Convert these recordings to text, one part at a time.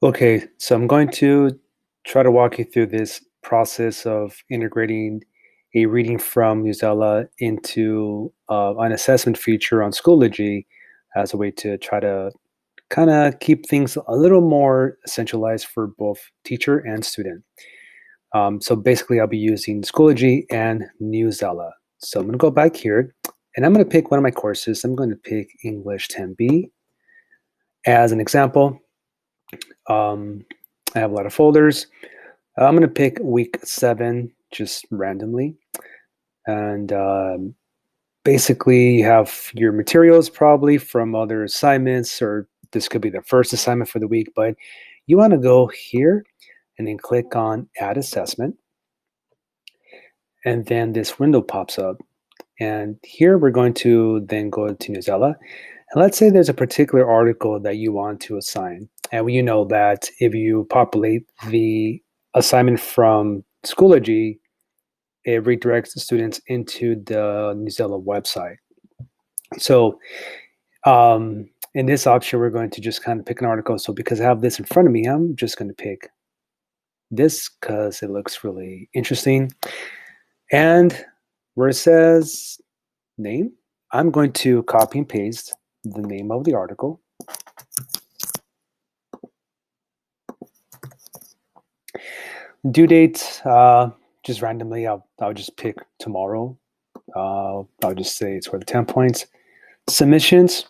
Okay, so I'm going to try to walk you through this process of integrating a reading from Newsela into an assessment feature on Schoology as a way to try to kind of keep things a little more centralized for both teacher and student. So basically, I'll be using Schoology and Newsela. So I'm going to go back here and I'm going to pick one of my courses. I'm going to pick English 10B as an example. I have a lot of folders. I'm going to pick week 7 just randomly. And basically, you have your materials probably from other assignments, or this could be the first assignment for the week. But you want to go here and then click on Add Assessment. And then this window pops up. And here we're going to then go to Newsela. And let's say there's a particular article that you want to assign. And you know that if you populate the assignment from Schoology, it redirects the students into the Newsela website. So in this option, we're going to just kind of pick an article. So because I have this in front of me, I'm just going to pick this because it looks really interesting. And where it says name, I'm going to copy and paste the name of the article. Due date, just randomly, I'll just pick tomorrow. I'll just say it's worth 10 points. Submissions,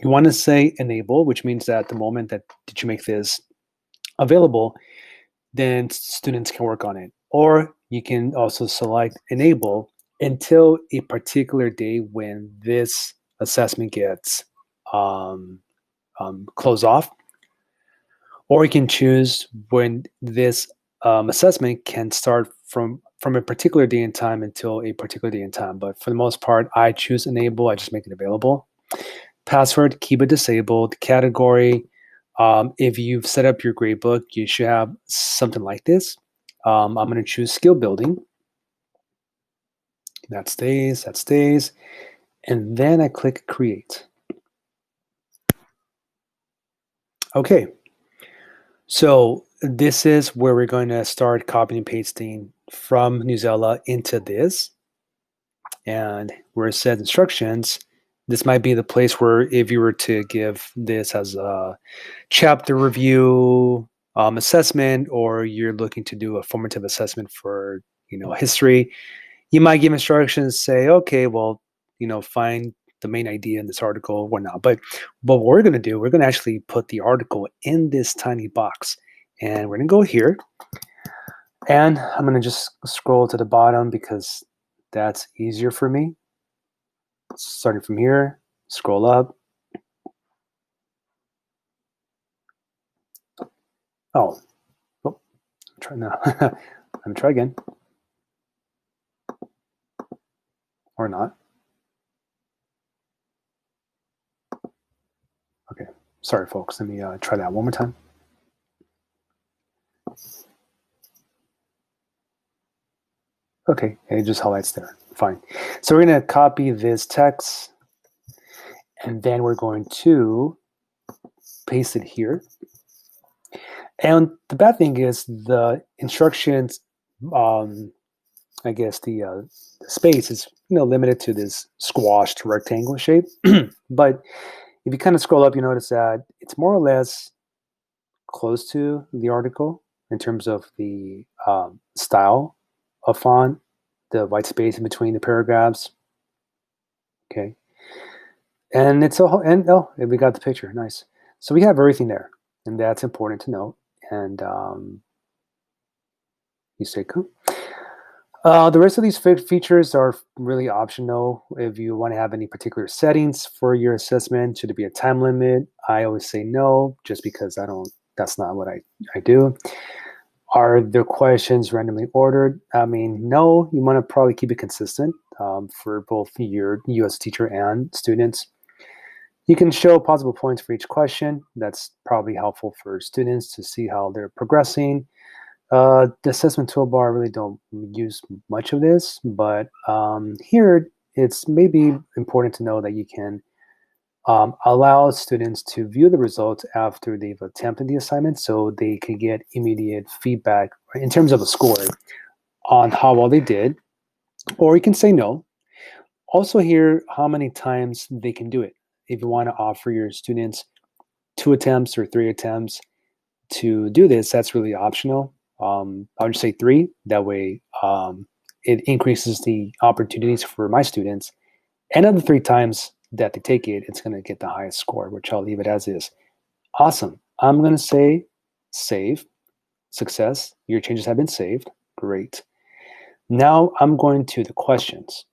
you want to say enable, which means that the moment that you make this available, then students can work on it. Or you can also select enable until a particular day when this assessment gets closed off. Or you can choose when this assessment can start from a particular day and time until a particular day and time. But for the most part, I choose enable. I just make it available. Password, keep it disabled. Category, if you've set up your gradebook, you should have something like this. I'm going to choose skill building. That stays, that stays. And then I click create. Okay. So this is where we're going to start copying and pasting from Newsela into this. And where it says instructions, this might be the place where if you were to give this as a chapter review assessment, or you're looking to do a formative assessment for, history, you might give instructions, say, okay, well, find the main idea in this article or whatnot. But what we're going to do, we're going to actually put the article in this tiny box. And we're going to go here. And I'm going to just scroll to the bottom because that's easier for me. Starting from here, scroll up. Oh, try now. I'm going to try again. Or not. Okay, sorry, folks. Let me try that one more time. Okay, it just highlights there. Fine. So we're going to copy this text, and then we're going to paste it here. And the bad thing is the instructions, I guess the space is limited to this squashed rectangle shape. But if you kind of scroll up, you notice that it's more or less close to the article in terms of the style of font, the white space in between the paragraphs. Okay. And it's we got the picture. Nice. So we have everything there, and that's important to note. And you say cool. The rest of these features are really optional. If you want to have any particular settings for your assessment, should it be a time limit? I always say no, just because that's not what I do. Are the questions randomly ordered? I mean, no, you want to probably keep it consistent for both your US teacher and students. You can show possible points for each question. That's probably helpful for students to see how they're progressing. The assessment toolbar, really don't use much of this, but here it's maybe important to know that you can allows students to view the results after they've attempted the assignment so they can get immediate feedback in terms of a score on how well they did, or you can say no. Also here, how many times they can do it. If you want to offer your students 2 attempts or 3 attempts to do this, that's really optional. I'll just say 3. That way, it increases the opportunities for my students. And of the 3 times that they take it, it's going to get the highest score, which I'll leave it as is. Awesome. I'm going to say save. Success. Your changes have been saved. Great. Now I'm going to the questions.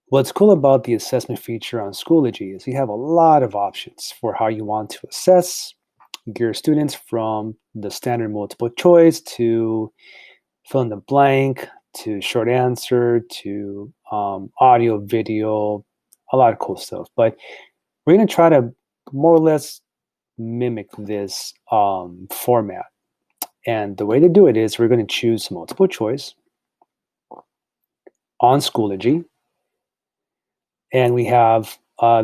What's cool about the assessment feature on Schoology is you have a lot of options for how you want to assess your students, from the standard multiple choice to fill in the blank to short answer to audio, video, a lot of cool stuff. But we're going to try to more or less mimic this format. And the way to do it is we're going to choose multiple choice on Schoology. And we have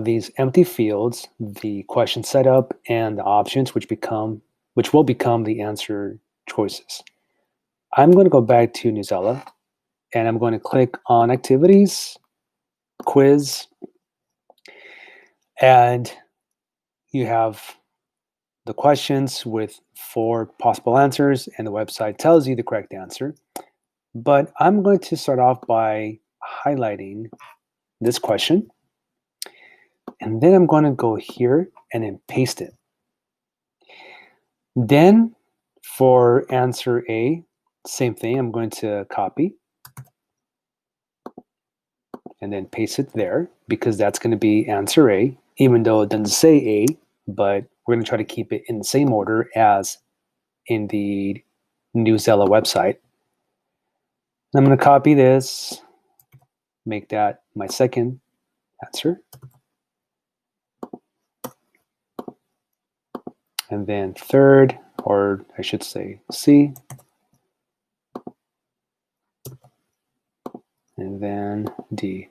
these empty fields, the question setup, and the options, which will become the answer choices. I'm going to go back to Newsela, and I'm going to click on Activities, Quiz, and you have the questions with 4 possible answers, and the website tells you the correct answer. But I'm going to start off by highlighting this question. And then I'm going to go here and then paste it. Then for answer A, same thing. I'm going to copy and then paste it there because that's going to be answer A, even though it doesn't say A, but we're going to try to keep it in the same order as in the Newsela website. I'm going to copy this, make that my second answer. And then third, or I should say C. And then D.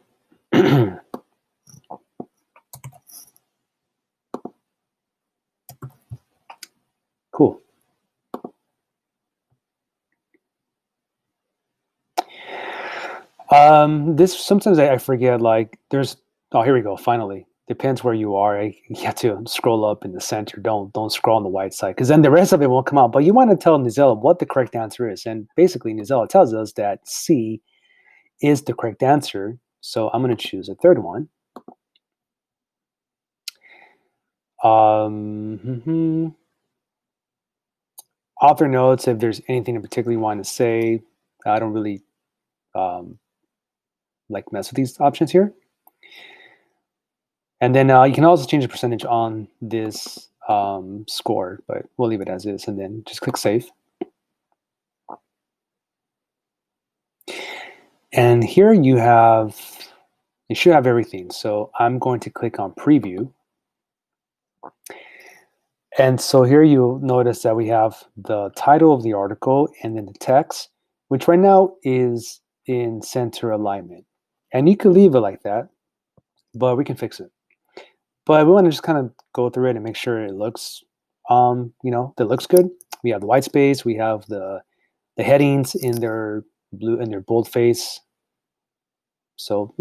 Cool. This sometimes I forget, like there's, oh, here we go. Finally, depends where you are. You have to scroll up in the center. Don't scroll on the white side because then the rest of it won't come out. But you want to tell Newsela what the correct answer is. And basically Newsela tells us that C is the correct answer. So I'm going to choose a third one. Author notes if there's anything in particular you want to say. I don't really like mess with these options here. And then you can also change the percentage on this score, but we'll leave it as is. And then just click save. And here you should have everything. So I'm going to click on preview. And so here you'll notice that we have the title of the article and then the text, which right now is in center alignment. And you could leave it like that, but we can fix it. But we want to just kind of go through it and make sure it looks, that looks good. We have the white space. We have the headings in their blue and their boldface. So,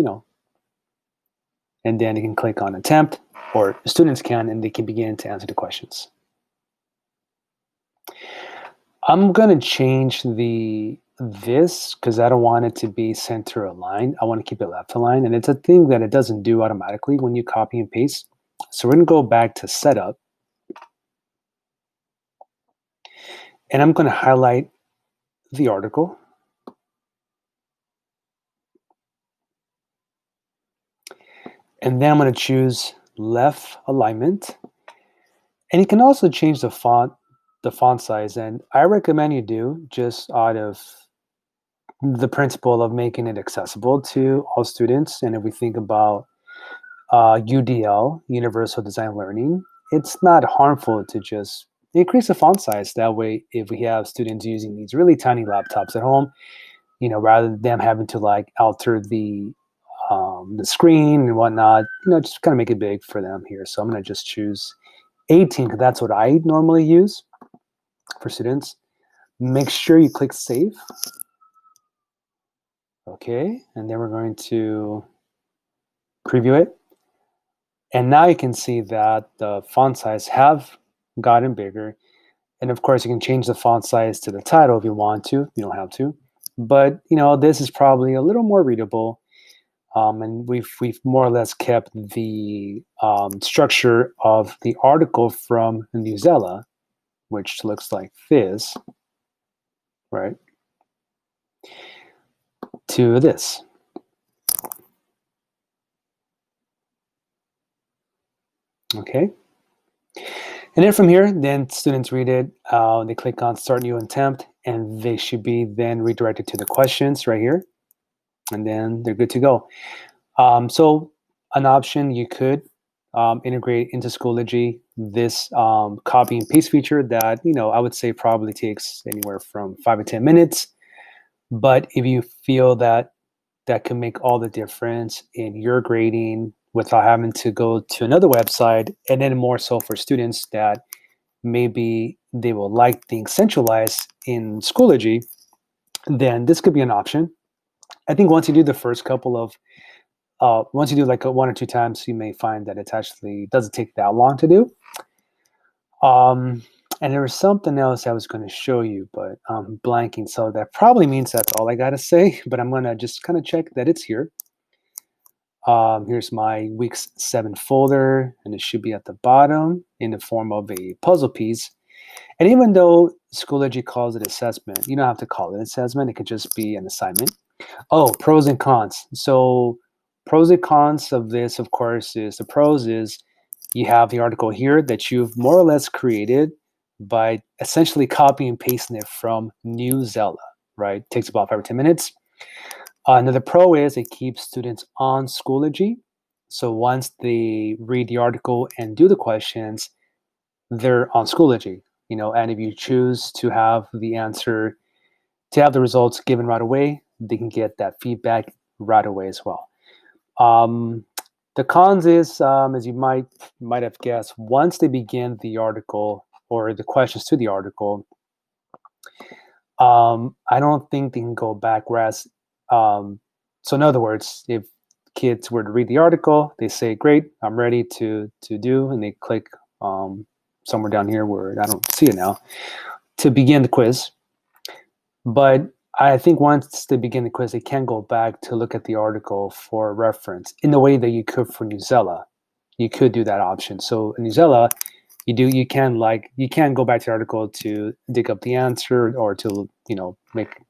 and then you can click on attempt, or students can, and they can begin to answer the questions. I'm going to change this because I don't want it to be center aligned. I want to keep it left aligned. And it's a thing that it doesn't do automatically when you copy and paste. So we're going to go back to setup. And I'm going to highlight the article. And then I'm going to choose left alignment. And you can also change the font size. And I recommend you do, just out of the principle of making it accessible to all students. And if we think about UDL, Universal Design Learning, it's not harmful to just increase the font size. That way, if we have students using these really tiny laptops at home, rather than them having to like alter the the screen and whatnot, just kind of make it big for them here. So I'm going to just choose 18 because that's what I normally use for students. Make sure you click save. Okay, and then we're going to preview it. And now you can see that the font size have gotten bigger. And of course, you can change the font size to the title if you want to. You don't have to. But, this is probably a little more readable. And we've more or less kept the structure of the article from Newsela, which looks like this, right, to this. Okay. And then from here, then students read it. They click on Start New Attempt, and they should be then redirected to the questions right here. And then they're good to go. So an option you could integrate into Schoology this copy and paste feature that, I would say probably takes anywhere from 5 to 10 minutes. But if you feel that can make all the difference in your grading without having to go to another website, and then more so for students that maybe they will like things centralized in Schoology, then this could be an option. I think once you do the first couple of once you do like 1 or 2 times, you may find that it actually doesn't take that long to do. And there was something else I was going to show you, but I'm blanking. So that probably means that's all I got to say, but I'm going to just kind of check that it's here. Here's my weeks 7 folder, and it should be at the bottom in the form of a puzzle piece. And even though Schoology calls it assessment, you don't have to call it assessment. It could just be an assignment. Oh, pros and cons. So pros and cons of this, of course, is the pros is you have the article here that you've more or less created by essentially copying and pasting it from Newsela, right? It takes about 5 or 10 minutes. Another pro is it keeps students on Schoology. So once they read the article and do the questions, they're on Schoology, and if you choose to have the answer, to have the results given right away, they can get that feedback right away as well. The cons is, as you might have guessed, once they begin the article or the questions to the article, I don't think they can go back. Whereas, so in other words, if kids were to read the article, they say, "Great, I'm ready to do," and they click somewhere down here where I don't see it now to begin the quiz. But I think once they begin the quiz, they can go back to look at the article for reference in the way that you could for Newsela. You could do that option. So in Newsela, you can go back to the article to dig up the answer or to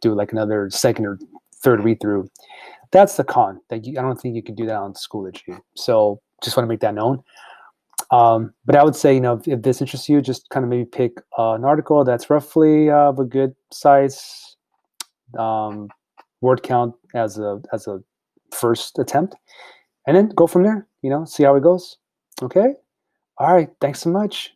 do like another second or third read through. That's the con. I don't think you can do that on Schoology. So just want to make that known. But I would say, if this interests you, just kind of maybe pick an article that's roughly of a good size word count as a first attempt, and then go from there. See how it goes. Okay. All right. Thanks so much.